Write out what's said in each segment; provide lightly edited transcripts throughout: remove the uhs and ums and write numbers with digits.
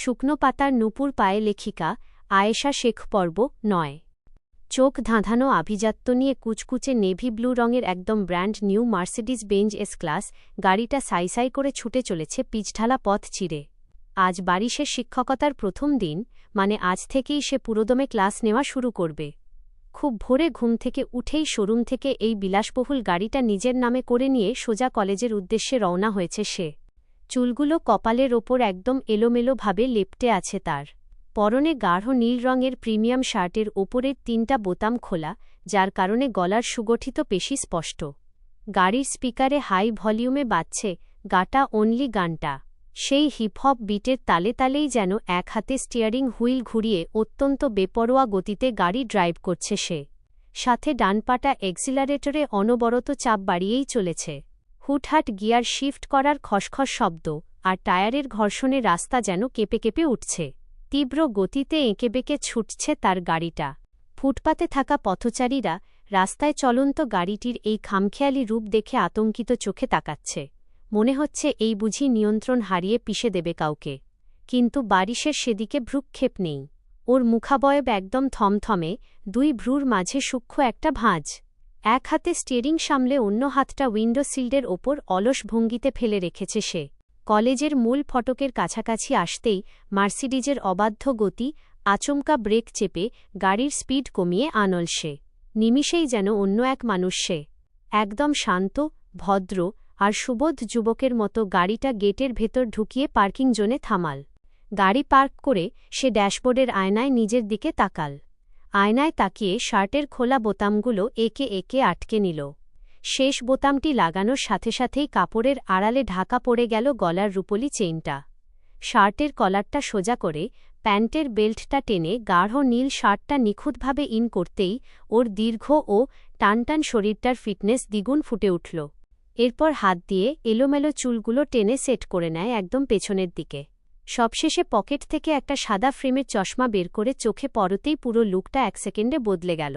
শুকনো পাতার নূপুর পায়ে লেখিকা আয়েশা শেখ পর্ব ৯। চোখ ধাঁধানো আভিজাত্য নিয়ে কুচকুচে নেভি ব্লু রঙের একদম brand new Mercedes Benz S class গাড়িটা সাইসাই করে ছুটে চলেছে পিচঢালা পথ চিরে। আজ বারিশের শিক্ষকতার প্রথম দিন, মানে আজ থেকেই সে পুরোদমে ক্লাস নেওয়া শুরু করবে। খুব ভোরে ঘুম থেকে উঠেই শোরুম থেকে এই বিলাসবহুল গাড়িটা নিজের নামে করে নিয়ে সোজা কলেজের উদ্দেশ্যে রওনা হয়েছে সে। চুলগুলো কপালের ওপর একদম এলোমেলোভাবে লেপ্টে আছে তার। পরনে গাঢ় নীল রঙের প্রিমিয়াম শার্টের ওপরের ৩টা বোতাম খোলা, যার কারণে গলার সুগঠিত পেশি স্পষ্ট। গাড়ির স্পিকারে হাই ভলিউমে বাজছে গাটা অনলি গানটা। সেই হিপহপ বিটের তালে তালেই যেন এক হাতে স্টিয়ারিং হুইল ঘুরিয়ে অত্যন্ত বেপরোয়া গতিতে গাড়ি ড্রাইভ করছে সে। সাথে ডানপাটা এক্সিলারেটরে অনবরত চাপ বাড়িয়েই চলেছে। হুটহাট গিয়ার শিফট করার খসখস শব্দ আর টায়ারের ঘর্ষণে রাস্তা যেন কেঁপে কেঁপে উঠছে। তীব্র গতিতে এঁকেবেঁকে ছুটছে তার গাড়িটা। ফুটপাতে থাকা পথচারীরা রাস্তায় চলন্ত গাড়িটির এই খামখেয়ালি রূপ দেখে আতঙ্কিত চোখে তাকাচ্ছে। মনে হচ্ছে এই বুঝি নিয়ন্ত্রণ হারিয়ে পিষে দেবে কাউকে। কিন্তু বারিশের সেদিকে ভ্রুক্ষেপ নেই। ওর মুখাবয়ব একদম থমথমে, দুই ভ্রুর মাঝে সূক্ষ্ম একটা ভাঁজ। এক হাতে স্টিয়ারিং সামলে অন্য হাতটা উইন্ডো সিল্ডের ওপর অলস ভঙ্গিতে ফেলে রেখেছে সে। কলেজের মূল ফটকের কাছাকাছি আসতেই মার্সিডিজের অবাধ্য গতি, আচমকা ব্রেক চেপে গাড়ির স্পিড কমিয়ে আনল সে। নিমিষেই যেন অন্য এক মানুষ সে। একদম শান্ত, ভদ্র আর সুবোধ যুবকের মতো গাড়িটা গেটের ভেতর ঢুকিয়ে পার্কিং জোনে থামাল। গাড়ি পার্ক করে সে ড্যাশবোর্ডের আয়নায় নিজের দিকে তাকাল। আয়নায় তাকিয়ে শার্টের খোলা বোতামগুলো একে একে আটকে নিল। শেষ বোতামটি লাগানোর সাথে সাথেই কাপড়ের আড়ালে ঢাকা পড়ে গেল গলার রুপোলি চেইনটা। শার্টের কলারটা সোজা করে প্যান্টের বেল্টটা টেনে গাঢ় নীল শার্টটা নিখুঁতভাবে ইন করতেই ওর দীর্ঘ ও টানটান শরীরটার ফিটনেস দ্বিগুণ ফুটে উঠল। এরপর হাত দিয়ে এলোমেলো চুলগুলো টেনে সেট করে নেয় একদম পেছনের দিকে। সবশেষে পকেট থেকে একটা সাদা ফ্রেমের চশমা বের করে চোখে পড়তেই পুরো লুকটা ১ সেকেন্ডে বদলে গেল।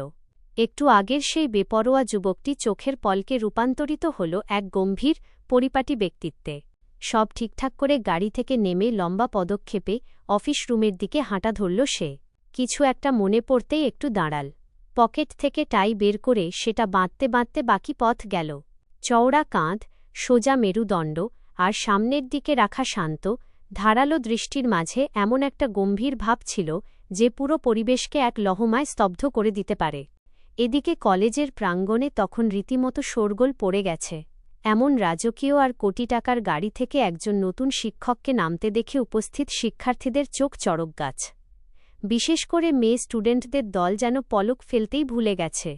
একটু আগের সেই বেপরোয়া যুবকটি চোখের পলকে রূপান্তরিত হল এক গম্ভীর, পরিপাটি ব্যক্তিত্বে। সব ঠিকঠাক করে গাড়ি থেকে নেমে লম্বা পদক্ষেপে অফিস রুমের দিকে হাঁটা ধরল সে। কিছু একটা মনে পড়তেই একটু দাঁড়াল। পকেট থেকে টাই বের করে সেটা বাঁধতে বাঁধতে বাকি পথ গেল। চওড়া কাঁধ, সোজা মেরুদণ্ড আর সামনের দিকে রাখা শান্ত, ধারালো দৃষ্টির মাঝে এমন একটা গম্ভীর ভাব ছিল যে পুরো পরিবেশকে এক লহমায় স্তব্ধ করে দিতে পারে। এদিকে কলেজের প্রাঙ্গণে তখন রীতিমতো শোরগোল পড়ে গেছে। এমন রাজকীয় আর কোটি টাকার গাড়ি থেকে একজন নতুন শিক্ষককে নামতে দেখে উপস্থিত শিক্ষার্থীদের চোখ চড়ক গাছ। বিশেষ করে মেয়ে স্টুডেন্টদের দল যেন পলক ফেলতেই ভুলে গেছে।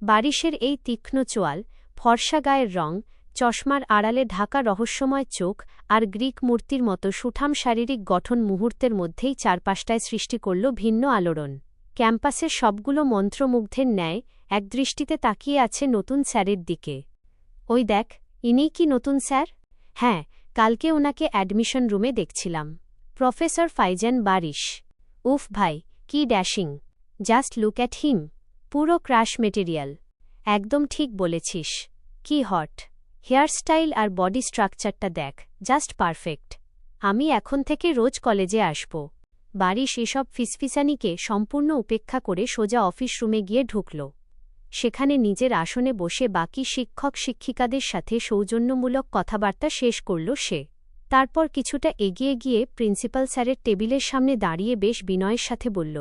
বারিশের এই তীক্ষ্ণ চোয়াল, ফর্সা গায়ের রং, চশমার আড়ালে ঢাকা রহস্যময় চোখ আর গ্রিক মূর্তির মতো সুঠাম শারীরিক গঠন মুহূর্তের মধ্যেই চারপাশটায় সৃষ্টি করল ভিন্ন আলোড়ন। ক্যাম্পাসের সবগুলো মন্ত্রমুগ্ধের ন্যায় একদৃষ্টিতে তাকিয়ে আছে নতুন স্যারের দিকে। ওই দেখ, ইনিই কি নতুন স্যার? হ্যাঁ, কালকে ওনাকে অ্যাডমিশন রুমে দেখছিলাম। প্রফেসর ফাইজান বারিশ। উফ ভাই, কি dashing! Just look at him. পুরো ক্র্যাশ মেটেরিয়াল। একদম ঠিক বলেছিস। কি হট! হেয়ারস্টাইল আর বডি স্ট্রাকচারটা দেখ, জাস্ট পারফেক্ট। আমি এখন থেকে রোজ কলেজে আসব। বারিশ এসব ফিসফিসানিকে সম্পূর্ণ উপেক্ষা করে সোজা অফিস রুমে গিয়ে ঢুকল। সেখানে নিজের আসনে বসে বাকি শিক্ষক শিক্ষিকাদের সাথে সৌজন্যমূলক কথাবার্তা শেষ করল সে। তারপর কিছুটা এগিয়ে গিয়ে প্রিন্সিপাল স্যারের টেবিলের সামনে দাঁড়িয়ে বেশ বিনয়ের সাথে বলল,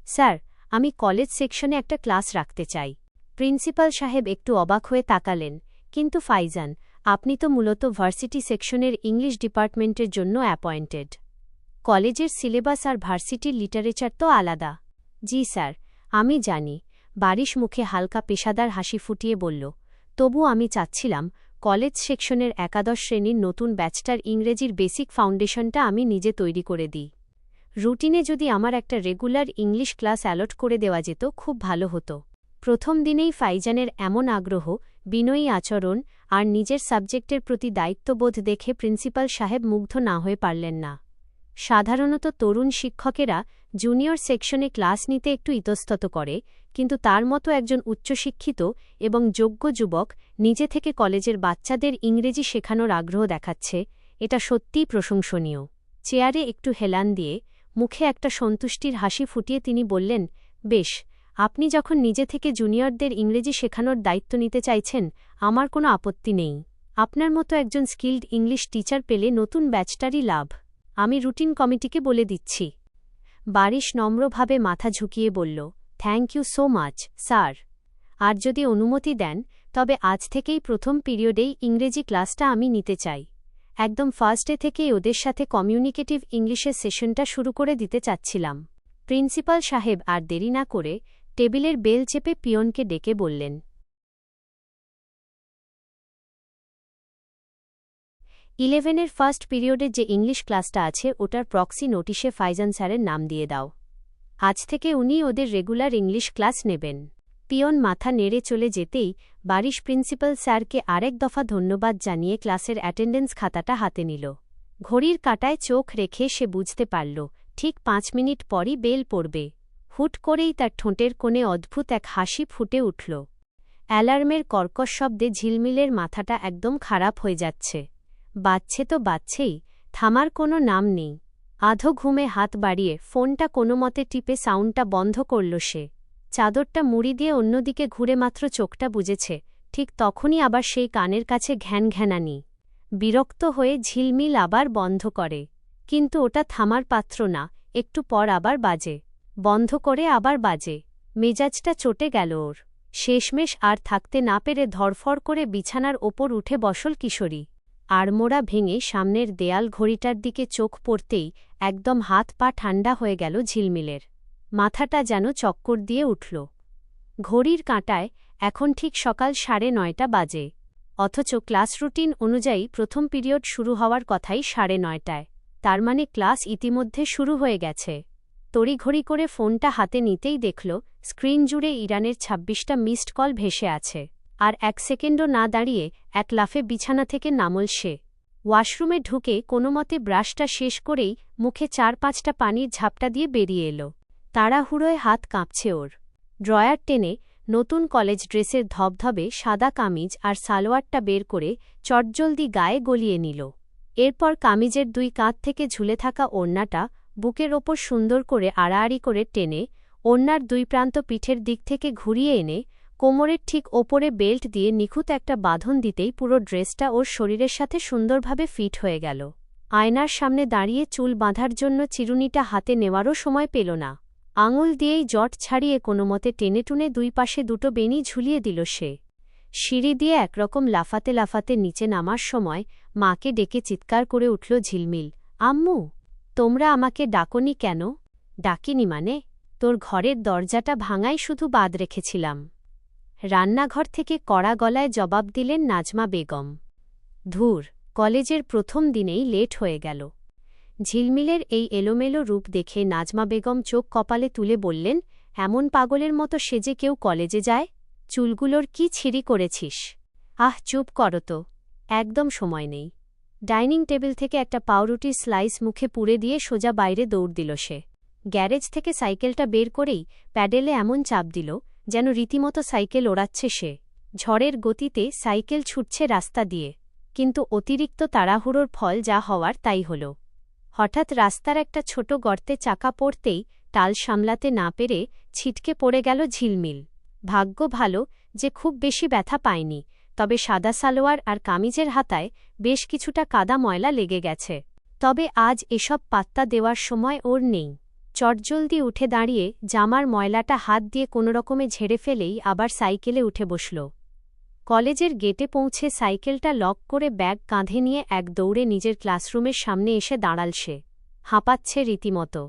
স্যার, আমি কলেজ সেকশনে একটা ক্লাস রাখতে চাই। প্রিন্সিপাল সাহেব একটু অবাক হয়ে তাকালেন। কিন্তু ফাইজান, আপনি তো মূলত ভার্সিটি সেকশনের ইংলিশ ডিপার্টমেন্টের জন্য অ্যাপয়েন্টেড। কলেজের সিলেবাস আর ভার্সিটির লিটারেচার তো আলাদা। জি স্যার, আমি জানি। বারিশ মুখে হালকা পেশাদার হাসি ফুটিয়ে বলল, তবু আমি চাচ্ছিলাম কলেজ সেকশনের ১১ শ্রেণীর নতুন ব্যাচটার ইংরেজির বেসিক ফাউন্ডেশনটা আমি নিজে তৈরি করে দিই। রুটিনে যদি আমার একটা রেগুলার ইংলিশ ক্লাস অ্যালট করে দেওয়া যেত খুব ভালো হতো। প্রথম দিনেই ফাইজানের এমন আগ্রহ, বিনয়ী আচরণ আর নিজের সাবজেক্টের প্রতি দায়িত্ববোধ দেখে প্রিন্সিপাল সাহেব মুগ্ধ না হয়ে পারলেন না। সাধারণত তরুণ শিক্ষকেরা জুনিয়র সেকশনে ক্লাস নিতে একটু ইতস্তত করে, কিন্তু তার মতো একজন উচ্চশিক্ষিত এবং যোগ্য যুবক নিজে থেকে কলেজের বাচ্চাদের ইংরেজি শেখানোর আগ্রহ দেখাচ্ছে, এটা সত্যিই প্রশংসনীয়। চেয়ারে একটু হেলান দিয়ে মুখে একটা সন্তুষ্টির হাসি ফুটিয়ে তিনি বললেন, বেশ, আপনি যখন নিজে থেকে জুনিয়রদের ইংরেজি শেখানোর দায়িত্ব নিতে চাইছেন, আমার কোনো আপত্তি নেই। আপনার মতো একজন স্কিল্ড ইংলিশ টিচার পেলে নতুন ব্যাচটারই লাভ। আমি রুটিন কমিটিকে বলে দিচ্ছি। বারিশ নম্রভাবে মাথা ঝুঁকিয়ে বলল, thank you so much, sir. আর যদি অনুমতি দেন, তবে আজ থেকেই প্রথম পিরিয়ডেই ইংরেজি ক্লাসটা আমি নিতে চাই। একদম ফার্স্ট ডে থেকেই ওদের সাথে কমিউনিকেটিভ ইংলিশের সেশনটা শুরু করে দিতে চাচ্ছিলাম। প্রিন্সিপাল সাহেব আর দেরি না করে টেবিলের বেল চেপে পিয়নকে ডেকে বললেন, 11-এর ফার্স্ট পিরিয়ডের যে ইংলিশ ক্লাসটা আছে ওটার প্রক্সি নোটিশে ফাইজান স্যারের নাম দিয়ে দাও। আজ থেকে উনি ওদের রেগুলার ইংলিশ ক্লাস নেবেন। পিয়ন মাথা নেড়ে চলে যেতেই বারিশ প্রিন্সিপাল স্যারকে আরেক দফা ধন্যবাদ জানিয়ে ক্লাসের অ্যাটেন্ডেন্স খাতাটা হাতে নিল। ঘড়ির কাঁটায় চোখ রেখে সে বুঝতে পারল ঠিক 5 মিনিট পরই বেল পড়বে। হুট করেই তার ঠোঁটের কোণে অদ্ভুত এক হাসি ফুটে উঠল। অ্যালার্মের কর্কশ শব্দে ঝিলমিলের মাথাটা একদম খারাপ হয়ে যাচ্ছে। বাজছে তো বাজছেই, থামার কোনো নাম নেই। আধো ঘুমে হাত বাড়িয়ে ফোনটা কোনোমতে টিপে সাউন্ডটা বন্ধ করল সে। চাদরটা মুড়ি দিয়ে অন্যদিকে ঘুরে মাত্র চোখটা বুজেছে, ঠিক তখনই আবার সেই কানের কাছে ঘ্যানঘ্যানানি। বিরক্ত হয়ে ঝিলমিল আবার বন্ধ করে, কিন্তু ওটা থামার পাত্র না। একটু পর আবার বাজে, বন্ধ করে আবার বাজে। মেজাজটা চটে গেল ওর। শেষমেশ আর থাকতে না পেরে ধরফড় করে বিছানার ওপর উঠে বসল কিশোরী। আড়মোড়া ভেঙে সামনের দেয়াল ঘড়িটার দিকে চোখ পড়তেই একদম হাত পা ঠান্ডা হয়ে গেল ঝিলমিলের। মাথাটা যেন চক্কর দিয়ে উঠল। ঘড়ির কাঁটায় এখন ঠিক সকাল 9:30 বাজে, অথচ ক্লাস রুটিন অনুযায়ী প্রথম পিরিয়ড শুরু হওয়ার কথাই 9:30। তার মানে ক্লাস ইতিমধ্যে শুরু হয়ে গেছে। তড়িঘড়ি করে ফোনটা হাতে নিতেই দেখল স্ক্রিন জুড়ে ইরানের 26টা মিসড কল ভেসে আছে। আর 1 সেকেন্ডও না দাঁড়িয়ে এক লাফে বিছানা থেকে নামল সে। ওয়াশরুমে ঢুকে কোনোমতে ব্রাশটা শেষ করেই মুখে 4-5টা পানির ঝাপটা দিয়ে বেরিয়ে এলো। তাড়াহুড়োয় হাত কাঁপছে ওর। ড্রয়ার টেনে নতুন কলেজ ড্রেসের ধবধবে সাদা কামিজ আর সালোয়ারটা বের করে চটজলদি গায়ে গলিয়ে নিল। এরপর কামিজের 2 কাঁধ থেকে ঝুলে থাকা ওড়নাটা বুকের ওপর সুন্দর করে আড়াআড়ি করে টেনে ওড়নার 2 প্রান্ত পিঠের দিক থেকে ঘুরিয়ে এনে কোমরের ঠিক ওপরে বেল্ট দিয়ে নিখুঁত একটা বাঁধন দিতেই পুরো ড্রেসটা ওর শরীরের সাথে সুন্দরভাবে ফিট হয়ে গেল। আয়নার সামনে দাঁড়িয়ে চুল বাঁধার জন্য চিরুনিটা হাতে নেওয়ারও সময় পেল না। আঙুল দিয়েই জট ছাড়িয়ে কোনোমতে টেনেটুনে 2 পাশে 2টো বেনি ঝুলিয়ে দিল সে। সিঁড়ি দিয়ে একরকম লাফাতে লাফাতে নিচে নামার সময় মাকে ডেকে চিৎকার করে উঠল ঝিলমিল, আম্মু, তোমরা আমাকে ডাকনি কেন? ডাকিনি মানে? তোর ঘরের দরজাটা ভাঙাই শুধু বাদ রেখেছিলাম। রান্নাঘর থেকে কড়া গলায় জবাব দিলেন নাজমা বেগম। ধুর, কলেজের প্রথম দিনেই লেট হয়ে গেল। ঝিলমিলের এই এলোমেলো রূপ দেখে নাজমা বেগম চোখ কপালে তুলে বললেন, এমন পাগলের মতো সেজে কেউ কলেজে যায়? চুলগুলোর কি ছিঁড়ি করেছিস? আহ, চুপ করো তো, একদম সময় নেই। ডাইনিং টেবিল থেকে একটা পাউরুটির স্লাইস মুখে পুরে দিয়ে সোজা বাইরে দৌড় দিল সে। গ্যারেজ থেকে সাইকেলটা বের করেই প্যাডেলে এমন চাপ দিল যেন রীতিমতো সাইকেল ওড়াচ্ছে সে। ঝড়ের গতিতে সাইকেল ছুটছে রাস্তা দিয়ে, কিন্তু অতিরিক্ত তাড়াহুড়োর ফল যা হওয়ার তাই হল। হঠাৎ রাস্তার একটা ছোট গর্তে চাকা পড়তেই টাল সামলাতে না পেরে ছিটকে পড়ে গেল ঝিলমিল। ভাগ্য ভালো যে খুব বেশি ব্যথা পায়নি, তবে সাদা সালোয়ার আর কামিজের হাতায় বেশ কিছুটা কাদা ময়লা লেগে গেছে। তবে আজ এসব পাত্তা দেওয়ার সময় ওর নেই। চটজলদি উঠে দাঁড়িয়ে জামার ময়লাটা হাত দিয়ে কোনোরকমে ঝেড়ে ফেলেই আবার সাইকেলে উঠে বসল। কলেজের গেটে পৌঁছে সাইকেলটা লক করে ব্যাগ কাঁধে নিয়ে এক দৌড়ে নিজের ক্লাসরুমের সামনে এসে দাঁড়াল সে। হাঁপাচ্ছে রীতিমতো।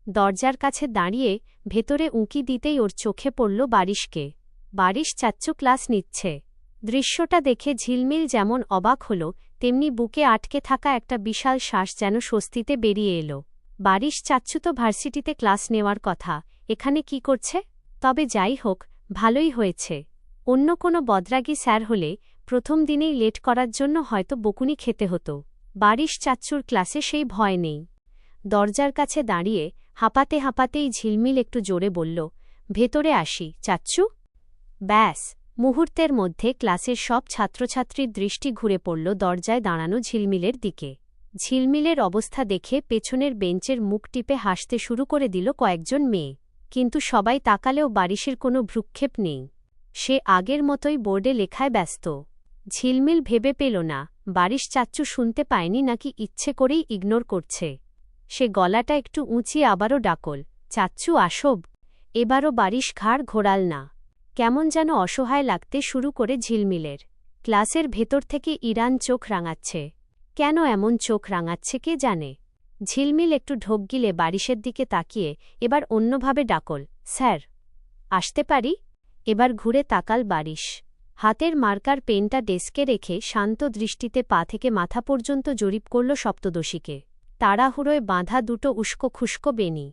দরজার কাছে দাঁড়িয়ে ভেতরে উঁকি দিতেই ওর চোখে পড়ল বারিশকে। বারিশ চাচ্চু ক্লাস নিচ্ছে। দৃশ্যটা দেখে ঝিলমিল যেমন অবাক হল, তেমনি বুকে আটকে থাকা একটা বিশাল শ্বাস যেন স্বস্তিতে বেরিয়ে এলো। বারিশ চাচ্চু তো ভার্সিটিতে ক্লাস নেওয়ার কথা, এখানে কি করছে? তবে যাই হোক, ভালোই হয়েছে। অন্য কোনো বদরাগী স্যার হলে প্রথম দিনেই লেট করার জন্য হয়তো বকুনি খেতে হতো। বারিশ চাচ্চুর ক্লাসে সেই ভয় নেই। দরজার কাছে দাঁড়িয়ে হাঁপাতে হাঁপাতেই ঝিলমিল একটু জোরে বলল, ভেতরে আসি চাচ্চু। ব্যাস, মুহূর্তের মধ্যে ক্লাসের সব ছাত্রছাত্রীর দৃষ্টি ঘুরে পড়ল দরজায় দাঁড়ানো ঝিলমিলের দিকে। ঝিলমিলের অবস্থা দেখে পেছনের বেঞ্চের মুখ টিপে হাসতে শুরু করে দিল কয়েকজন মেয়ে, কিন্তু সবাই তাকালেও বারিশের কোনো ভ্রুক্ষেপ নেই। সে আগের মতোই বোর্ডে লেখায় ব্যস্ত। ঝিলমিল ভেবে পেল না বারিশ চাচ্চু শুনতে পায়নি নাকি ইচ্ছে করেই ইগনোর করছে। সে গলাটা একটু উঁচিয়ে আবারও ডাকল, চাচ্চু আসব। এবারও বারিশ ঘাড় ঘোরাল না। কেমন যেন অসহায় লাগতে শুরু করে ঝিলমিলের। ক্লাসের ভেতর থেকে ইরান চোখ রাঙাচ্ছে। কেন এমন চোখ রাঙাচ্ছে কে জানে। ঝিলমিল একটু ঢোক গিলে বারিশের দিকে তাকিয়ে এবার অন্যভাবে ডাকল, স্যার আসতে পারি। এবার ঘুরে তাকাল বারিশ। হাতের মার্কার পেনটা ডেস্কে রেখে শান্ত দৃষ্টিতে পা থেকে মাথা পর্যন্ত জরিপ করল সপ্তদশীকে। তাড়াহুড়োয় বাঁধা দুটো উস্কো খুস্কো বেনি।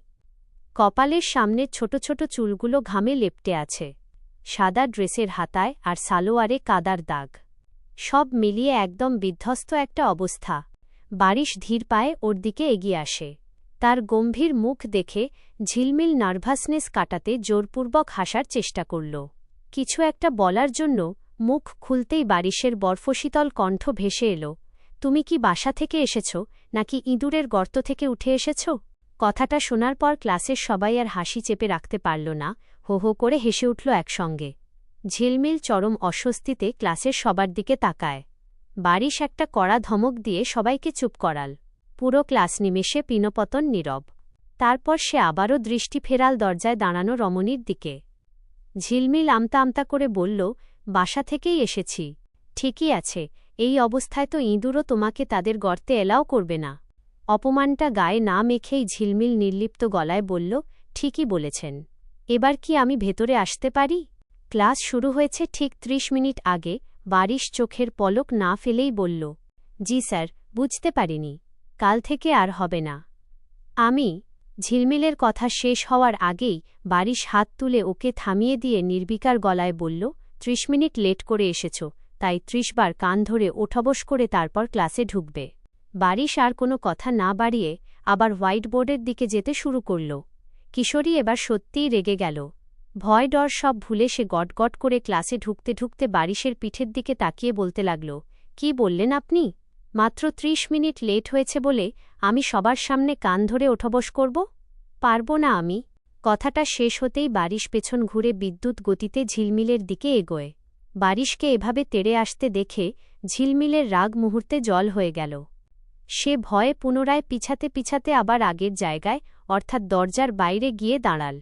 কপালের সামনের ছোট ছোট চুলগুলো ঘামে লেপ্টে আছে। সাদা ড্রেসের হাতায় আর সালোয়ারে কাদার দাগ। সব মিলিয়ে একদম বিধ্বস্ত একটা অবস্থা। বারিশ ধীর পায়ে ওর দিকে এগিয়ে আসে। তার গম্ভীর মুখ দেখে ঝিলমিল নার্ভাসনেস কাটাতে জোরপূর্বক হাসার চেষ্টা করল। কিছু একটা বলার জন্য মুখ খুলতেই বারিশের বরফশীতল কণ্ঠ ভেসে এল, তুমি কি বাসা থেকে এসেছ নাকি ইঁদুরের গর্ত থেকে উঠে এসেছ? কথাটা শোনার পর ক্লাসের সবাই আর হাসি চেপে রাখতে পারল না, হো হো করে হেসে উঠল একসঙ্গে। ঝিলমিল চরম অস্বস্তিতে ক্লাসের সবার দিকে তাকায়। বারিশ একটা কড়া ধমক দিয়ে সবাইকে চুপ করাল। পুরো ক্লাস নিমেষে পিনপতন নীরব। তারপর সে আবারও দৃষ্টি ফেরাল দরজায় দাঁড়ানো রমণীর দিকে। ঝিলমিল আমতা আমতা করে বলল, বাসা থেকেই এসেছি। ঠিকই আছে, এই অবস্থায় তো ইঁদুরও তোমাকে তাদের গর্তে এলাও করবে না। অপমানটা গায়ে না মেখেই ঝিলমিল নির্লিপ্ত গলায় বলল, ঠিকই বলেছেন। এবার কি আমি ভেতরে আসতে পারি? ক্লাস শুরু হয়েছে ঠিক ৩০ মিনিট আগে। বারিশ চোখের পলক না ফেলেই বলল, জি স্যার, বুঝতে পারিনি। কাল থেকে আর হবে না। আমি। ঝিলমিলের কথা শেষ হওয়ার আগেই বারিশ হাত তুলে ওকে থামিয়ে দিয়ে নির্বিকার গলায় বলল, ৩০ মিনিট লেট করে এসেছ, তাই ৩০ বার কান ধরে ওঠাবস করে তারপর ক্লাসে ঢুকবে। বারিশ আর কোনো কথা না বাড়িয়ে আবার হোয়াইট বোর্ডের দিকে যেতে শুরু করল। কিশোরী এবার সত্যিই রেগে গেল। ভয় ডর সব ভুলে সে গটগট করে ক্লাসে ঢুকতে ঢুকতে বারিশের পিঠের দিকে তাকিয়ে বলতে লাগল, কি বললেন আপনি? মাত্র ৩০ মিনিট লেট হয়েছে বলে আমি সবার সামনে কান ধরে ওঠবস করব? পারব না আমি। কথাটা শেষ হতেই বারিশ পেছন ঘুরে বিদ্যুৎ গতিতে ঝিলমিলের দিকে এগোয়। বারিশকে এভাবে তেড়ে আসতে দেখে ঝিলমিলের রাগ মুহূর্তে জল হয়ে গেল। সে ভয়ে পুনরায় পিছাতে পিছাতে আবার আগের জায়গায় অর্থাৎ দরজার বাইরে গিয়ে দাঁড়াল।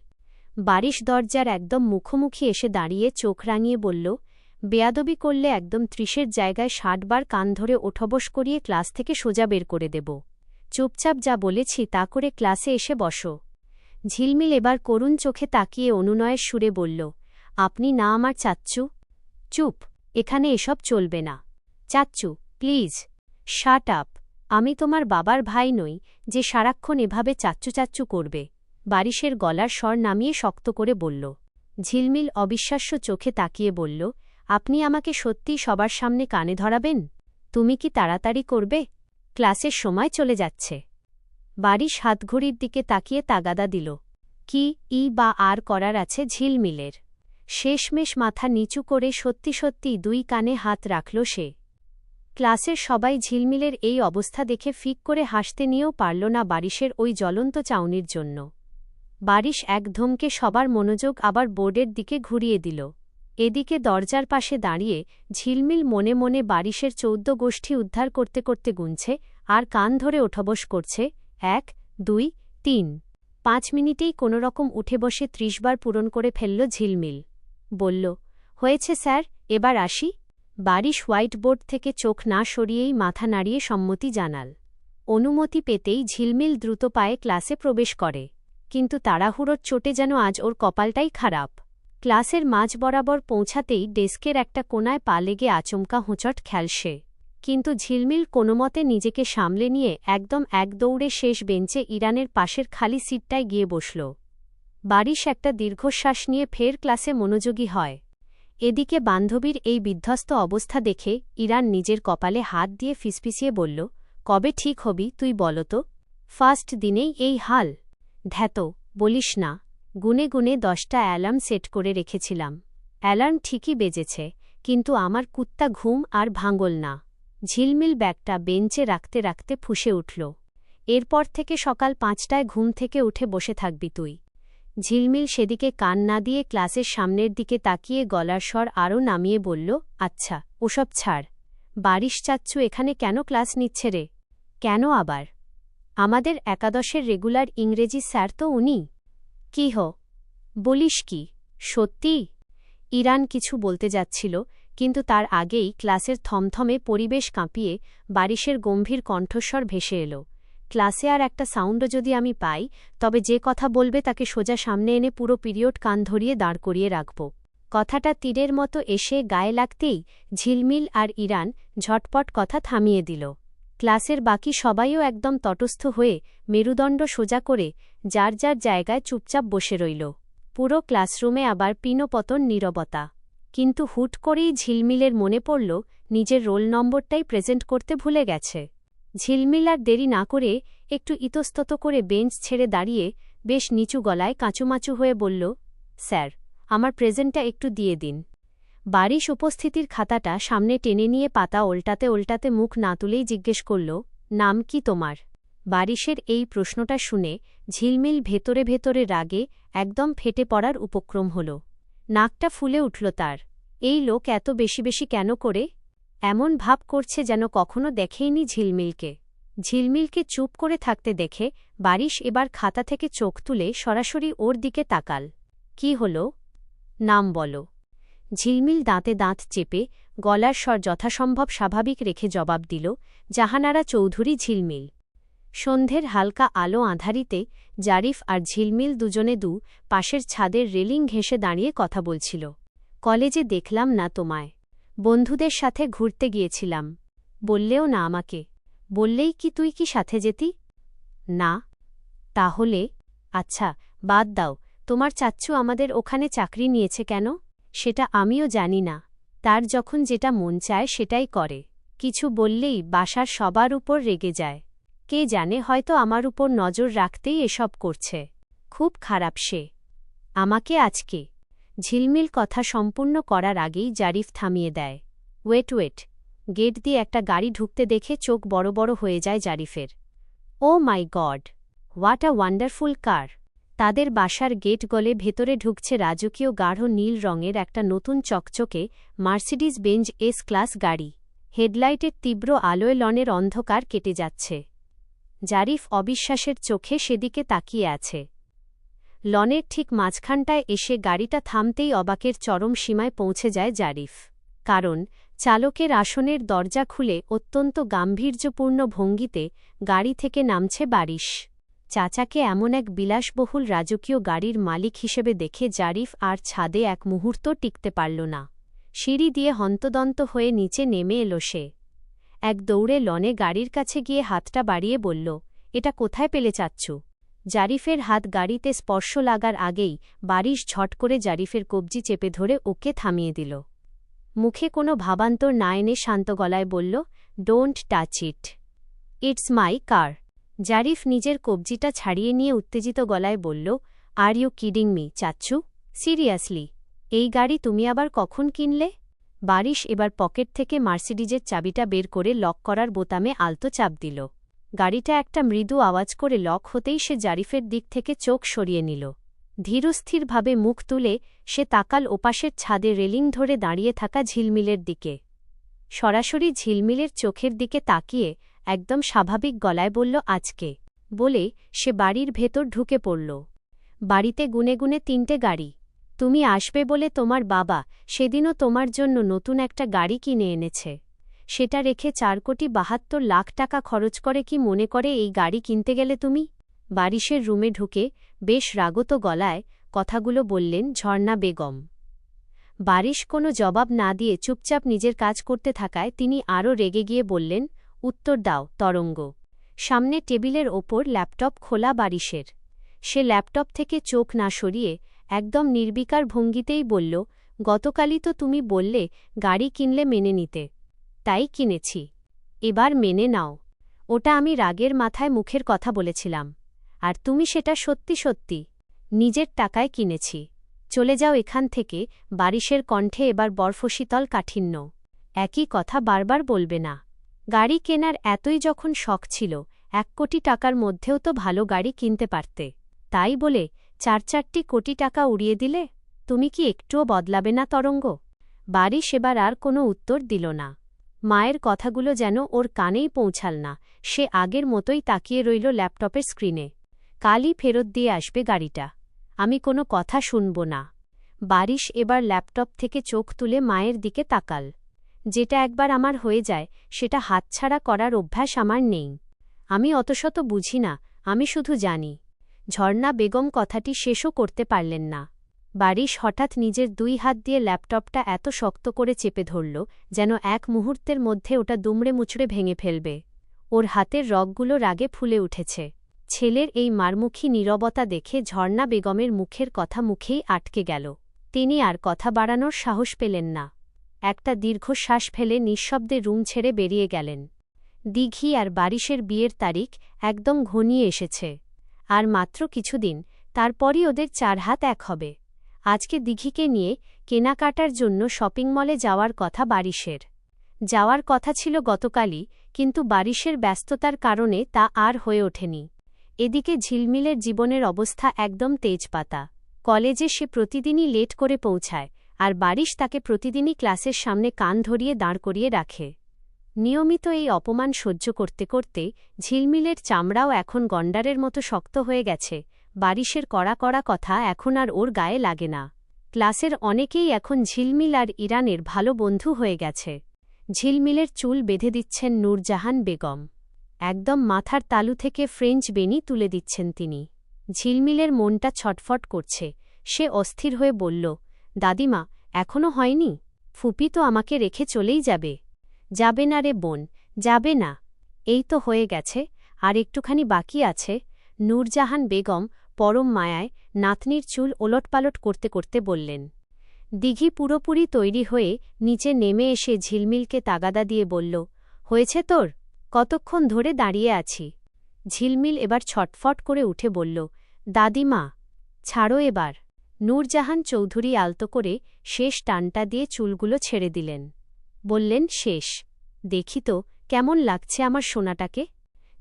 বারিশ দরজার একদম মুখোমুখি এসে দাঁড়িয়ে চোখ রাঙিয়ে বলল, বেয়াদবি করলে একদম ৩০-এর জায়গায় ৬০ বার কান ধরে ওঠবস করিয়ে ক্লাস থেকে সোজা বের করে দেব। চুপচাপ যা বলেছি তা করে ক্লাসে এসে বসো। ঝিলমিল এবার করুণ চোখে তাকিয়ে অনুনয়ের সুরে বলল, আপনি না আমার চাচ্চু? চুপ, এখানে এসব চলবে না। চাচ্চু, প্লিজ শাট আপ। আমি তোমার বাবার ভাই নই যে সারাক্ষণ এভাবে চাচ্চু চাচ্চু করবে। বারিশের গলার স্বর নামিয়ে শক্ত করে বলল। ঝিলমিল অবিশ্বাস্য চোখে তাকিয়ে বলল, আপনি আমাকে সত্যিই সবার সামনে কানে ধরাবেন? তুমি কি তাড়াতাড়ি করবে? ক্লাসের সময় চলে যাচ্ছে। বারিশ হাতঘড়ির দিকে তাকিয়ে তাগাদা দিল। কি বা আর করার আছে ঝিলমিলের? শেষমেশ মাথা নিচু করে সত্যি সত্যি 2 কানে হাত রাখল সে। ক্লাসের সবাই ঝিলমিলের এই অবস্থা দেখে ফিক করে হাসতে নিয়েও পারল না বারিশের ওই জ্বলন্ত চাউনির জন্য। বারিশ এক ধমকে সবার মনোযোগ আবার বোর্ডের দিকে ঘুরিয়ে দিল। এদিকে দরজার পাশে দাঁড়িয়ে ঝিলমিল মনে মনে বারিশের 14 গোষ্ঠী উদ্ধার করতে করতে গুনছে আর কান ধরে ওঠবস করছে, 1, 2, 3। 5 মিনিটেই কোনোরকম উঠে বসে 30 বার পূরণ করে ফেলল ঝিলমিল। বলল, হয়েছে স্যার, এবার আসি। বারিশ হোয়াইট বোর্ড থেকে চোখ না সরিয়েই মাথা নাড়িয়ে সম্মতি জানাল। অনুমতি পেতেই ঝিলমিল দ্রুত পায়ে ক্লাসে প্রবেশ করে। কিন্তু তাড়াহুড়োর চোটে যেন আজ ওর কপালটাই খারাপ। ক্লাসের মাঝ বরাবর পৌঁছাতেই ডেস্কের একটা কোনায় পা লেগে আচমকা হোঁচট খেল সে। কিন্তু ঝিলমিল কোনোমতে নিজেকে সামলে নিয়ে একদম এক দৌড়ে শেষ বেঞ্চে ইরানের পাশের খালি সিটটায় গিয়ে বসল। বারিশ একটা দীর্ঘশ্বাস নিয়ে ফের ক্লাসে মনোযোগী হয়। এদিকে বান্ধবীর এই বিধ্বস্ত অবস্থা দেখে ইরান নিজের কপালে হাত দিয়ে ফিসফিসিয়ে বলল, কবে ঠিক হবি তুই বলতো? ফার্স্ট দিনেই এই হাল? ধ্যাতো, বলিস না। গুনে গুনে 10টা অ্যালার্ম সেট করে রেখেছিলাম। অ্যালার্ম ঠিকই বেজেছে, কিন্তু আমার কুত্তা ঘুম আর ভাঙল না। ঝিলমিল ব্যাগটা বেঞ্চে রাখতে রাখতে ফুঁসে উঠল। এরপর থেকে সকাল ৫টায় ঘুম থেকে উঠে বসে থাকবি তুই। ঝিলমিল সেদিকে কান না দিয়ে ক্লাসের সামনের দিকে তাকিয়ে গলার স্বর আরও নামিয়ে বলল, আচ্ছা ওসব ছাড়। বারিশ চাচ্চু এখানে কেন ক্লাস নিচ্ছে রে? কেন আবার? আমাদের একাদশের রেগুলার ইংরেজি স্যার তো উনি। কি বলিস কি, সত্যি? ইরান কিছু বলতে যাচ্ছিল, কিন্তু তার আগেই ক্লাসের থমথমে পরিবেশ কাঁপিয়ে বারিশের গম্ভীর কণ্ঠস্বর ভেসে এল, ক্লাসে আর একটা সাউন্ডও যদি আমি পাই, তবে যে কথা বলবে তাকে সোজা সামনে এনে পুরো পিরিয়ড কান ধরিয়ে দাঁড় করিয়ে রাখব। কথাটা তীরের মতো এসে গায়ে লাগতেই ঝিলমিল আর ইরান ঝটপট কথা থামিয়ে দিল। ক্লাসের বাকি সবাইও একদম তটস্থ হয়ে মেরুদণ্ড সোজা করে যার যার জায়গায় চুপচাপ বসে রইল। পুরো ক্লাসরুমে আবার পিনপতন নীরবতা। কিন্তু হুট করেই ঝিলমিলের মনে পড়ল নিজের রোল নম্বরটাই প্রেজেন্ট করতে ভুলে গেছে। ঝিলমিল আর দেরি না করে একটু ইতস্তত করে বেঞ্চ ছেড়ে দাঁড়িয়ে বেশ নিচু গলায় কাঁচুমাচু হয়ে বলল, স্যার, আমার প্রেজেন্টটা একটু দিয়ে দিন। বারিশ উপস্থিতির খাতাটা সামনে টেনে নিয়ে পাতা ওল্টাতে ওল্টাতে মুখ না তুলেই জিজ্ঞেস করল, নাম কি তোমার? বারিশের এই প্রশ্নটা শুনে ঝিলমিল ভেতরে ভেতরে রাগে একদম ফেটে পড়ার উপক্রম হল। নাকটা ফুলে উঠল তার। এই লোক এত বেশি বেশি কেন করে? এমন ভাব করছে যেন কখনো দেখেইনি ঝিলমিলকে। ঝিলমিলকে চুপ করে থাকতে দেখে বারিশ এবার খাতা থেকে চোখ তুলে সরাসরি ওর দিকে তাকাল। কি হল? নাম বলো। ঝিলমিল দাঁতে দাঁত চেপে গলার স্বর যথাসম্ভব স্বাভাবিক রেখে জবাব দিল, জাহানারা চৌধুরী ঝিলমিল। সন্ধ্যের হালকা আলো আঁধারিতে জারিফ আর ঝিলমিল দুজনে পাশের ছাদের রেলিং ঘেঁষে দাঁড়িয়ে কথা বলছিল। কলেজে দেখলাম না তোমায়। বন্ধুদের সাথে ঘুরতে গিয়েছিলাম। বললেও না আমাকে। বললেই কি তুই কি সাথে যেতি? না। তাহলে? আচ্ছা, বাদ দাও, তোমার চাচ্চু আমাদের ওখানে চাকরি নিয়েছে কেন? সেটা আমিও জানি না। তার যখন যেটা মন চায় সেটাই করে। কিছু বললেই বাসার সবার উপর রেগে যায়। কে জানে, হয়তো আমার উপর নজর রাখতেই এসব করছে। খুব খারাপ সে। আমাকে আজকে। ঝিলমিল কথা সম্পূর্ণ করার আগেই জারিফ থামিয়ে দেয়। ওয়েট। গেট দিয়ে একটা গাড়ি ঢুকতে দেখে চোখ বড় বড় হয়ে যায় জারিফের। ও মাই গড, হোয়াট আ ওয়ান্ডারফুল কার! তাদের বাসার গেট গলে ভেতরে ঢুকছে রাজকীয় গাঢ় নীল রঙের একটা নতুন চকচকে মার্সিডিজ বেঞ্জ এস ক্লাস গাড়ি। হেডলাইটের তীব্র আলোয় লনের অন্ধকার কেটে যাচ্ছে। জারিফ অবিশ্বাসের চোখে সেদিকে তাকিয়ে আছে। লনের ঠিক মাঝখানটায় এসে গাড়িটা থামতেই অবাকের চরম সীমায় পৌঁছে যায় জারিফ। কারণ চালকের আসনের দরজা খুলে অত্যন্ত গাম্ভীর্যপূর্ণ ভঙ্গিতে গাড়ি থেকে নামছে বারিশ। চাচাকে এমন এক বিলাসবহুল রাজকীয় গাড়ির মালিক হিসেবে দেখে জারিফ আর ছাদে এক মুহূর্ত টিকতে পারল না। সিঁড়ি দিয়ে হন্তদন্ত হয়ে নিচে নেমে এল সে। এক দৌড়ে লনে গাড়ির কাছে গিয়ে হাতটা বাড়িয়ে বলল, এটা কোথায় পেলে চাচ্চু? জারিফের হাত গাড়িতে স্পর্শ লাগার আগেই বারিশ ঝট করে জারিফের কবজি চেপে ধরে ওকে থামিয়ে দিল। মুখে কোনো ভাবান্তর না এনে শান্ত গলায় বলল, don't touch it. It's my car. Zarif নিজের কবজিটা ছাড়িয়ে নিয়ে উত্তেজিত গলায় বলল, আর ইউ কিডিং মি চাচ্চু? সিরিয়াসলি? এই গাড়ি তুমি আবার কখন কিনলে? বারিশ এবার পকেট থেকে মার্সিডিজের চাবিটা বের করে লক করার বোতামে আলতো চাপ দিল। গাড়িটা একটা মৃদু আওয়াজ করে লক হতেই সে জারিফের দিক থেকে চোখ সরিয়ে নিল। ধীরস্থিরভাবে মুখ তুলে সে তাকাল ওপাশের ছাদে রেলিং ধরে দাঁড়িয়ে থাকা ঝিলমিলের দিকে। সরাসরি ঝিলমিলের চোখের দিকে তাকিয়ে একদম স্বাভাবিক গলায় বলল, আজকে। বলে সে বাড়ির ভেতর ঢুকে পড়ল। বাড়িতে গুনে গুনে 3টে গাড়ি। তুমি আসবে বলে তোমার বাবা সেদিনও তোমার জন্য নতুন একটা গাড়ি কিনে এনেছে। সেটা রেখে 4,72,00,000 টাকা খরচ করে কি মনে করে এই গাড়ি কিনতে গেলে তুমি? বারিশের রুমে ঢুকে বেশ রাগত গলায় কথাগুলো বললেন ঝর্ণা বেগম। বারিশ কোনো জবাব না দিয়ে চুপচাপ নিজের কাজ করতে থাকায় তিনি আরও রেগে গিয়ে বললেন, উত্তর দাও তরঙ্গ। সামনে টেবিলের ওপর ল্যাপটপ খোলা বারিশের। সে ল্যাপটপ থেকে চোখ না সরিয়ে একদম নির্বিকার ভঙ্গিতেই বলল, গতকালই তো তুমি বললে গাড়ি কিনলে মেনে নিতে। তাই কিনেছি। এবার মেনে নাও। ওটা আমি রাগের মাথায় মুখের কথা বলেছিলাম। আর তুমি সেটা সত্যি সত্যি নিজের টাকায় কিনেছি। চলে যাও এখান থেকে। বারিশের কণ্ঠে এবার বরফশীতল কাঠিন্য। একই কথা বারবার বলবে না। গাড়ি কেনার এতই যখন শখ ছিল, 1 কোটি টাকার মধ্যেও তো ভালো গাড়ি কিনতে পারতে। তাই বলে 4-4টি কোটি টাকা উড়িয়ে দিলে? তুমি কি একটুও বদলাবে না তরঙ্গ? বাড়ি সেবার আর কোনো উত্তর দিল না। মায়ের কথাগুলো যেন ওর কানেই পৌঁছাল না। সে আগের মতোই তাকিয়ে রইল ল্যাপটপের স্ক্রিনে। কালই ফেরত দিয়ে আসবে গাড়িটা। আমি কোনো কথা শুনব না। বারিশ এবার ল্যাপটপ থেকে চোখ তুলে মায়ের দিকে তাকাল। যেটা একবার আমার হয়ে যায় সেটা হাতছাড়া করার অভ্যাস আমার নেই। আমি অতশত বুঝি না, আমি শুধু জানি। ঝর্ণা বেগম কথাটি শেষও করতে পারলেন না। বারিশ হঠাৎ নিজের 2 হাত দিয়ে ল্যাপটপটা এত শক্ত করে চেপে ধরল যেন এক মুহূর্তের মধ্যে ওটা দুমড়ে মুচড়ে ভেঙে ফেলবে। ওর হাতের রগগুলো রাগে ফুলে উঠেছে। ছেলের এই মারমুখী নীরবতা দেখে ঝর্ণা বেগমের মুখের কথা মুখেই আটকে গেল। তিনি আর কথা বাড়ানোর সাহস পেলেন না। একটা দীর্ঘশ্বাস ফেলে নিঃশব্দে রুম ছেড়ে বেরিয়ে গেলেন। দিঘি আর বারিশের বিয়ের তারিখ একদম ঘনিয়ে এসেছে। আর মাত্র কিছুদিন, তারপরই ওদের 4 হাত এক হবে। আজকে দিঘিকে নিয়ে কেনাকাটার জন্য শপিং মলে যাওয়ার কথা বারিশের। যাওয়ার কথা ছিল গতকালই, কিন্তু বারিশের ব্যস্ততার কারণে তা আর হয়ে ওঠেনি। এদিকে ঝিলমিলের জীবনের অবস্থা একদম তেজপাতা। কলেজে সে প্রতিদিনই লেট করে পৌঁছায়, আর বারিশ তাকে প্রতিদিনই ক্লাসের সামনে কান ধরিয়ে দাঁড় করিয়ে রাখে। নিয়মিত এই অপমান সহ্য করতে করতে ঝিলমিলের চামড়াও এখন গন্ডারের মতো শক্ত হয়ে গেছে। বারিশের কড়া কড়া কথা এখন আর ওর গায়ে লাগে না। ক্লাসের অনেকেই এখন ঝিলমিল আর ইরানের ভালো বন্ধু হয়ে গেছে। ঝিলমিলের চুল বেঁধে দিচ্ছেন নূরজাহান বেগম। একদম মাথার তালু থেকে ফ্রেঞ্চ বেনি তুলে দিচ্ছেন তিনি। ঝিলমিলের মনটা ছটফট করছে। সে অস্থির হয়ে বলল, দাদিমা, এখনো হয়নি? ফুপি তো আমাকে রেখে চলেই যাবে। যাবে না রে বোন, যাবে না। এই তো হয়ে গেছে, আর একটুখানি বাকি আছে। নূরজাহান বেগম পরম মায়ায় নাতনির চুল ওলটপালট করতে করতে বললেন। দিঘি পুরোপুরি তৈরি হয়ে নিচে নেমে এসে ঝিলমিলকে তাগাদা দিয়ে বলল, হয়েছে তোর? কতক্ষণ ধরে দাঁড়িয়ে আছি। ঝিলমিল এবার ছটফট করে উঠে বলল, দাদিমা, ছাড়ো এবার। নূরজাহান চৌধুরী আলতো করে শেষ টানটা দিয়ে চুলগুলো ছেড়ে দিলেন। বললেন, শেষ। দেখি তো কেমন লাগছে আমার সোনাটাকে।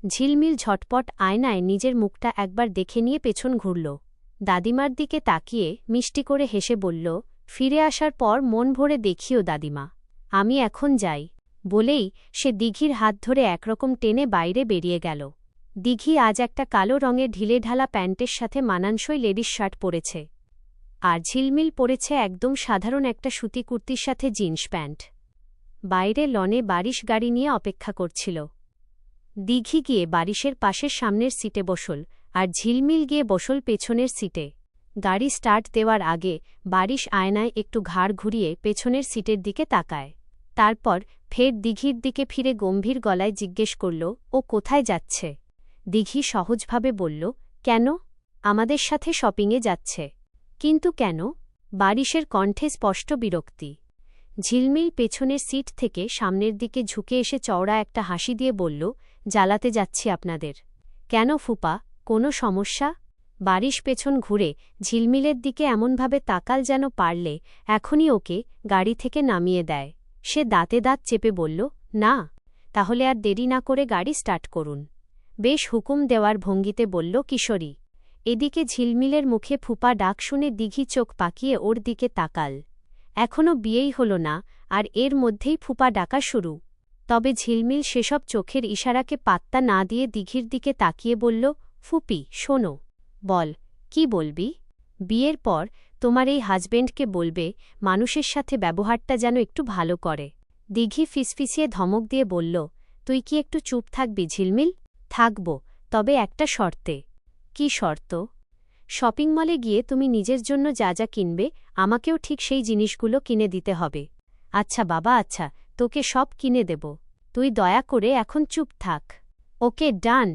ঝিলমিল ঝটপট আয়নায় নিজের মুখটা একবার দেখে নিয়ে পেছন ঘুরল। দাদিমার দিকে তাকিয়ে মিষ্টি করে হেসে বলল, ফিরে আসার পর মন ভরে দেখিও দাদিমা। আমি এখন যাই। বলেই সে দিঘির হাত ধরে একরকম টেনে বাইরে বেরিয়ে গেল। দিঘি আজ একটা কালো রঙের ঢিলেঢালা প্যান্টের সাথে মানানসই লেডিস শার্ট পরেছে। আর ঝিলমিল পরেছে একদম সাধারণ একটা সুতি কুর্তির সাথে জিন্স প্যান্ট। বাইরে লনে বারিশ গাড়ি নিয়ে অপেক্ষা করছিল। দিঘি গিয়ে বারিশের পাশের সামনের সিটে বসল, আর ঝিলমিল গিয়ে বসল পেছনের সিটে। গাড়ি স্টার্ট দেওয়ার আগে বারিশ আয়নায় একটু ঘাড় ঘুরিয়ে পেছনের সিটের দিকে তাকায়। তারপর ফের দিঘির দিকে ফিরে গম্ভীর গলায় জিজ্ঞেস করল, ও কোথায় যাচ্ছে? দিঘি সহজভাবে বলল, কেন? আমাদের সাথে শপিংয়ে যাচ্ছে। কিন্তু কেন? বারিশের কণ্ঠে স্পষ্ট বিরক্তি। ঝিলমিল পেছনের সিট থেকে সামনের দিকে ঝুঁকে এসে চওড়া একটা হাসি দিয়ে বলল, জ্বালাতে যাচ্ছি আপনাদের। কেন ফুপা, কোনো সমস্যা? বারিশ পেছন ঘুরে ঝিলমিলের দিকে এমনভাবে তাকাল যেন পারলে এখনই ওকে গাড়ি থেকে নামিয়ে দেয়। সে দাঁতে দাঁত চেপে বলল, না। তাহলে আর দেরি না করে গাড়ি স্টার্ট করুন। বেশ হুকুম দেওয়ার ভঙ্গিতে বলল কিশোরী। এদিকে ঝিলমিলের মুখে ফুপা ডাক শুনে দিঘি চোখ পাকিয়ে ওর দিকে তাকাল। এখনও বিয়েই হল না, আর এর মধ্যেই ফুপা ডাকা শুরু। তবে ঝিলমিল সেসব চোখের ইশারাকে পাত্তা না দিয়ে দিঘির দিকে তাকিয়ে বলল, ফুপি, শোনো। বল, কি বলবি? বিয়ের পর তোমার এই হাজবেন্ডকে বলবে মানুষের সাথে ব্যবহারটা যেন একটু ভালো করে। দিঘি ফিসফিসিয়ে ধমক দিয়ে বলল, তুই কি একটু চুপ থাকবি ঝিলমিল? থাকব, তবে একটা শর্তে। কি শর্ত? শপিং মলে গিয়ে তুমি নিজের জন্য যা যা কিনবে আমাকেও ঠিক সেই জিনিসগুলো কিনে দিতে হবে। আচ্ছা বাবা, আচ্ছা, তোকে সব কিনে দেব। তুই দয়া করে এখন চুপ থাক। ওকে, ডান।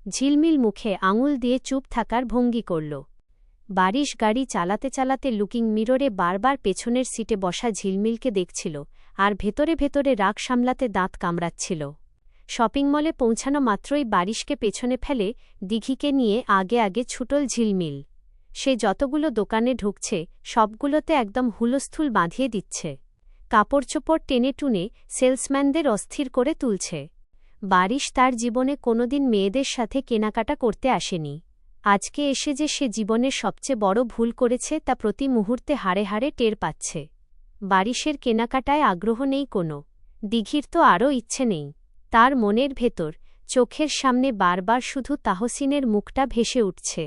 ঝিলমিল মুখে আঙুল দিয়ে চুপ থাকার ভঙ্গি করল। বারিশ গাড়ি চালাতে চালাতে লুকিং মিররে বারবার পেছনের সিটে বসা ঝিলমিলকে দেখছিল, আর ভেতরে ভেতরে রাগ সামলাতে দাঁত কামড়াচ্ছিল। শপিং মলে পৌঁছানো মাত্রই বারিশকে পেছনে ফেলে দিঘিকে নিয়ে আগে আগে ছুটল ঝিলমিল। সে যতগুলো দোকানে ঢুকছে সবগুলোতে একদম হুলস্থুল বাঁধিয়ে দিচ্ছে। কাপড়চোপড় টেনে টুনে সেলসম্যানদের অস্থির করে তুলছে। বারিশ তার জীবনে কোনোদিন মেয়েদের সাথে কেনাকাটা করতে আসেনি। আজকে এসে যে সে জীবনের সবচেয়ে বড় ভুল করেছে তা প্রতি মুহূর্তে হাড়ে হাড়ে টের পাচ্ছে। বারিশের কেনাকাটায় আগ্রহ নেই কোনো। দিঘির তো আরও ইচ্ছে নেই। তার মনের ভেতর, চোখের সামনে বারবার শুধু তাহসিনের মুখটা ভেসে উঠছে।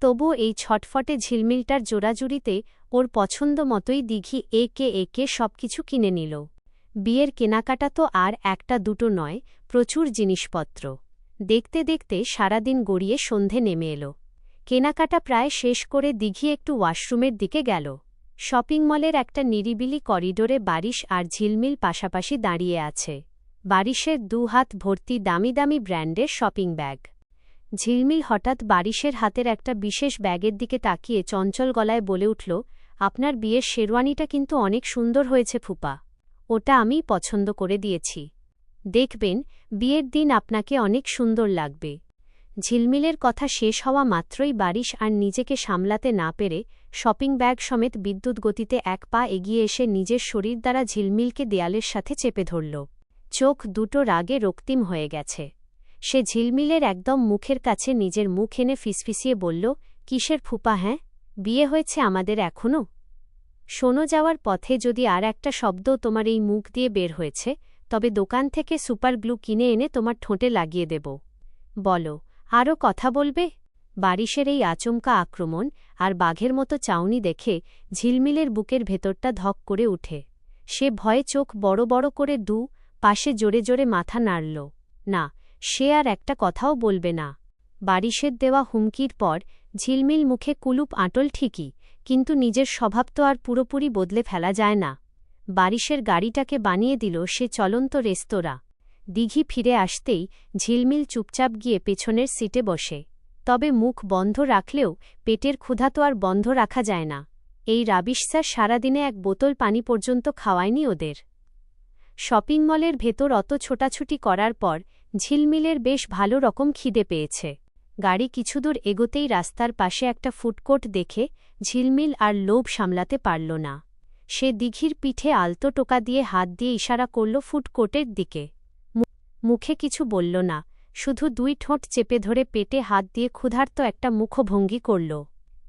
তবু এই ছটফটে ঝিলমিলটার জোড়াজুড়িতে ওর পছন্দ মতোই দিঘি একে একে সবকিছু কিনে নিল। বিয়ের কেনাকাটা তো আর একটা দুটো নয়, প্রচুর জিনিসপত্র। দেখতে দেখতে সারাদিন গড়িয়ে সন্ধে নেমে এলো। কেনাকাটা প্রায় শেষ করে দিঘি একটু ওয়াশরুমের দিকে গেল। শপিং মলের একটা নিরিবিলি করিডোরে বারিশ আর ঝিলমিল পাশাপাশি দাঁড়িয়ে আছে। বারিশের দুহাত ভর্তি দামি দামি ব্র্যান্ডের শপিং ব্যাগ। ঝিলমিল হঠাৎ বারিশের হাতের একটা বিশেষ ব্যাগের দিকে তাকিয়ে চঞ্চল গলায় বলে উঠল, আপনার বিয়ের শেরওয়ানিটা কিন্তু অনেক সুন্দর হয়েছে ফুপা। ওটা আমিই পছন্দ করে দিয়েছি। দেখবেন, বিয়ের দিন আপনাকে অনেক সুন্দর লাগবে। ঝিলমিলের কথা শেষ হওয়া মাত্রই বারিশ আর নিজেকে সামলাতে না পেরে শপিং ব্যাগ সমেত বিদ্যুৎ গতিতে এক পা এগিয়ে এসে নিজের শরীর দ্বারা ঝিলমিলকে দেয়ালের সাথে চেপে ধরল। চোখ দুটো রাগে রক্তিম হয়ে গেছে। সে ঝিলমিলের একদম মুখের কাছে নিজের মুখ এনে ফিসফিসিয়ে বলল, কিসের ফুপা? হ্যাঁ, বিয়ে হয়েছে আমাদের এখনও? শোনো, যাওয়ার পথে যদি আর একটা শব্দ তোমার এই মুখ দিয়ে বের হয়েছে, তবে দোকান থেকে সুপার গ্লু কিনে এনে তোমার ঠোঁটে লাগিয়ে দেব। বলো, আরও কথা বলবে? বারিশের এই আচমকা আক্রমণ আর বাঘের মতো চাউনি দেখে ঝিলমিলের বুকের ভেতরটা ধক করে উঠে। সে ভয়ে চোখ বড় বড় করে পাশে জোরে জোরে মাথা নাড়ল। না, সে আর একটা কথাও বলবে না। বারিশের দেওয়া হুমকির পর ঝিলমিল মুখে কুলুপ আঁটল ঠিকই, কিন্তু নিজের স্বভাব তো আর পুরোপুরি বদলে ফেলা যায় না। বারিশের গাড়িটাকে বানিয়ে দিল সে চলন্ত রেস্তোরাঁ। দিঘি ফিরে আসতেই ঝিলমিল চুপচাপ গিয়ে পেছনের সিটে বসে। তবে মুখ বন্ধ রাখলেও পেটের ক্ষুধা তো আর বন্ধ রাখা যায় না। এই রাবিশ স্যার সারাদিনে এক বোতল পানি পর্যন্ত খাওয়ায়নি ওদের। শপিং মলের ভেতর অত ছোটাছুটি করার পর ঝিলমিলের বেশ ভালো রকম খিদে পেয়েছে। গাড়ি কিছুদূর এগোতেই রাস্তার পাশে একটা ফুডকোর্ট দেখে ঝিলমিল আর লোভ সামলাতে পারল না। সে দিঘির পিঠে আলতো টোকা দিয়ে হাত দিয়ে ইশারা করল ফুডকোর্টের দিকে। মুখে কিছু বলল না, শুধু দুই ঠোঁট চেপে ধরে পেটে হাত দিয়ে ক্ষুধার্ত একটা মুখভঙ্গি করল।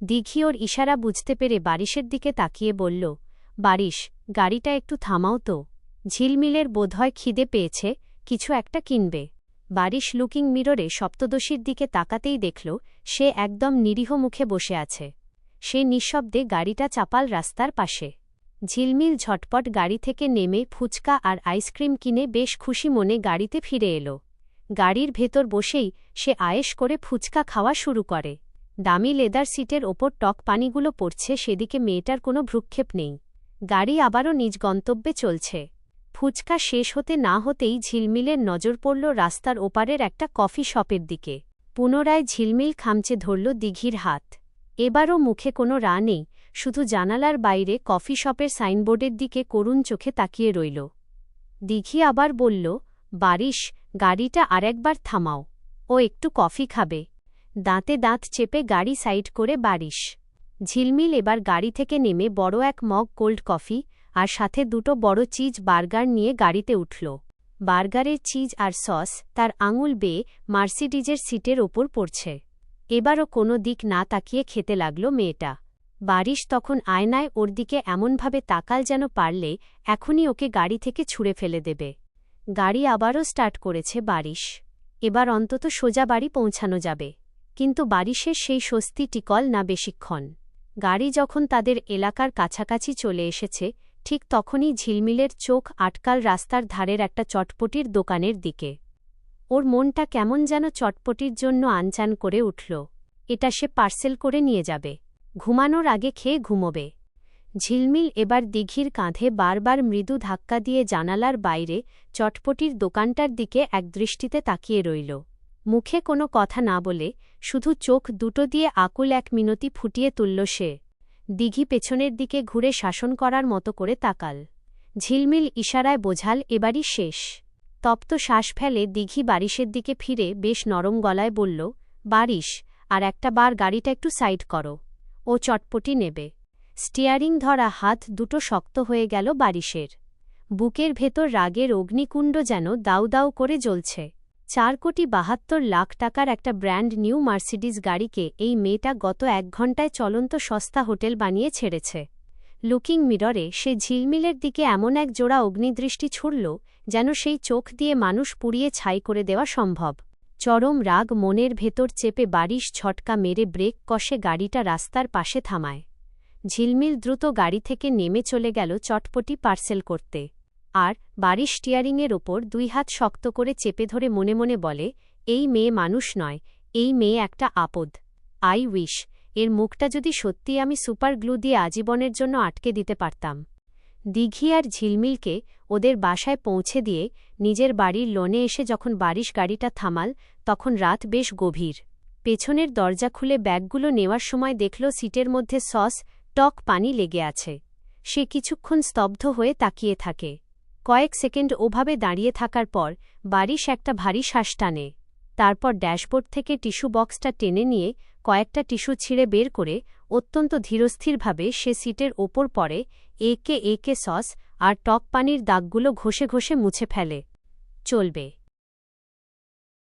দিঘি ওর ইশারা বুঝতে পেরে বারিশের দিকে তাকিয়ে বলল, বারিশ, গাড়িটা একটু থামাও তো। ঝিলমিলের বোধহয় খিদে পেয়েছে, কিছু একটা কিনবে। বারিশ লুকিং মিররে সপ্তদশীর দিকে তাকাতেই দেখল সে একদম নিরীহ মুখে বসে আছে। সে নিঃশব্দে গাড়িটা চাপাল রাস্তার পাশে। ঝিলমিল ঝটপট গাড়ি থেকে নেমে ফুচকা আর আইসক্রিম কিনে বেশ খুশি মনে গাড়িতে ফিরে এল। গাড়ির ভেতর বসেই সে আয়েশ করে ফুচকা খাওয়া শুরু করে। দামি লেদার সিটের ওপর টক পানিগুলো পড়ছে, সেদিকে মেয়েটার কোনো ভ্রুক্ষেপ নেই। গাড়ি আবারও নিজ গন্তব্যে চলছে। ফুচকা শেষ হতে না হতেই ঝিলমিলের নজর পড়ল রাস্তার ওপারের একটা কফি শপের দিকে। পুনরায় ঝিলমিল খামচে ধরল দিঘির হাত। এবারও মুখে কোনো রা নেই, শুধু জানালার বাইরে কফি শপের সাইনবোর্ডের দিকে করুণ চোখে তাকিয়ে রইল। দিঘি আবার বলল, বারিশ, গাড়িটা আরেকবার থামাও। ও একটু কফি খাবে। দাঁতে দাঁত চেপে গাড়ি সাইড করে বারিশ। ঝিলমিল এবার গাড়ি থেকে নেমে বড় এক মগ কোল্ড কফি আর সাথে দুটো বড় চিজ বার্গার নিয়ে গাড়িতে উঠল। বার্গারের চিজ আর সস তার আঙুল বেয়ে মার্সিডিজের সিটের ওপর পড়ছে। এবারও কোনো দিক না তাকিয়ে খেতে লাগল মেয়েটা। বারিশ তখন আয়নায় ওর দিকে এমনভাবে তাকাল যেন পারলে এখনই ওকে গাড়ি থেকে ছুঁড়ে ফেলে দেবে। গাড়ি আবারও স্টার্ট করেছে বারিশ। এবার অন্তত সোজা বাড়ি পৌঁছানো যাবে। কিন্তু বারিশের সেই স্বস্তি টিকল না বেশিক্ষণ। গাড়ি যখন তাদের এলাকার কাছাকাছি চলে এসেছে, ঠিক তখনই ঝিলমিলের চোখ আটকাল রাস্তার ধারের একটা চটপটির দোকানের দিকে। ওর মনটা কেমন যেন চটপটির জন্য আনচান করে উঠল। এটা সে পার্সেল করে নিয়ে যাবে, ঘুমানোর আগে খেয়ে ঘুমোবে। ঝিলমিল এবার দিঘির কাঁধে বারবার মৃদু ধাক্কা দিয়ে জানালার বাইরে চটপটির দোকানটার দিকে একদৃষ্টিতে তাকিয়ে রইল। মুখে কোনো কথা না বলে শুধু চোখ দুটো দিয়ে আকুল এক মিনতি ফুটিয়ে তুলল সে। দিঘি পেছনের দিকে ঘুরে শাসন করার মতো করে তাকাল। ঝিলমিল ইশারায় বোঝাল এবারই শেষ। তপ্ত শ্বাস ফেলে দিঘি বারিশের দিকে ফিরে বেশ নরম গলায় বলল, বারিশ, আর একটা বার গাড়িটা একটু সাইড করো। ও চটপটি নেবে। স্টিয়ারিং ধরা হাত দুটো শক্ত হয়ে গেল বারিশের। বুকের ভেতর রাগের অগ্নিকুণ্ড যেন দাউ দাউ করে জ্বলছে। 4,72,00,000 টাকার একটা ব্র্যান্ড নিউ মার্সিডিজ গাড়িকে এই মেয়েটা গত 1 ঘণ্টায় চলন্ত সস্তা হোটেল বানিয়ে ছেড়েছে। লুকিং মিররে সে ঝিলমিলের দিকে এমন এক জোড়া অগ্নিদৃষ্টি ছুড়ল যেন সেই চোখ দিয়ে মানুষ পুড়িয়ে ছাই করে দেওয়া সম্ভব। চরম রাগ মনের ভেতর চেপে বারিশ ঝটকা মেরে ব্রেক কষে গাড়িটা রাস্তার পাশে থামায়। ঝিলমিল দ্রুত গাড়ি থেকে নেমে চলে গেল চটপটি পার্সেল করতে। আর বারিশ স্টিয়ারিংয়ের ওপর 2 হাত শক্ত করে চেপে ধরে মনে মনে বলে, এই মেয়ে মানুষ নয়, এই মেয়ে একটা আপদ। আই উইশ এর মুখটা যদি সত্যি আমি সুপার গ্লু দিয়ে আজীবনের জন্য আটকে দিতে পারতাম। দিঘি আর ঝিলমিলকে ওদের বাসায় পৌঁছে দিয়ে নিজের বাড়ির লনে এসে যখন বারিশ গাড়িটা থামাল, তখন রাত বেশ গভীর। পেছনের দরজা খুলে ব্যাগগুলো নেওয়ার সময় দেখল সিটের মধ্যে সস, টক পানি লেগে আছে। সে কিছুক্ষণ স্তব্ধ হয়ে তাকিয়ে থাকে। কয়েক সেকেন্ড ওভাবে দাঁড়িয়ে থাকার পর বারিশ একটা ভারী শ্বাস টানে। তারপর ড্যাশবোর্ড থেকে টিস্যু বক্সটা টেনে নিয়ে কয়েকটা টিস্যু ছিঁড়ে বের করে অত্যন্ত ধীরস্থিরভাবে সে সিটের ওপর পড়ে একে একে সস আর টক পানির দাগগুলো ঘষে ঘষে মুছে ফেলে। চলবে।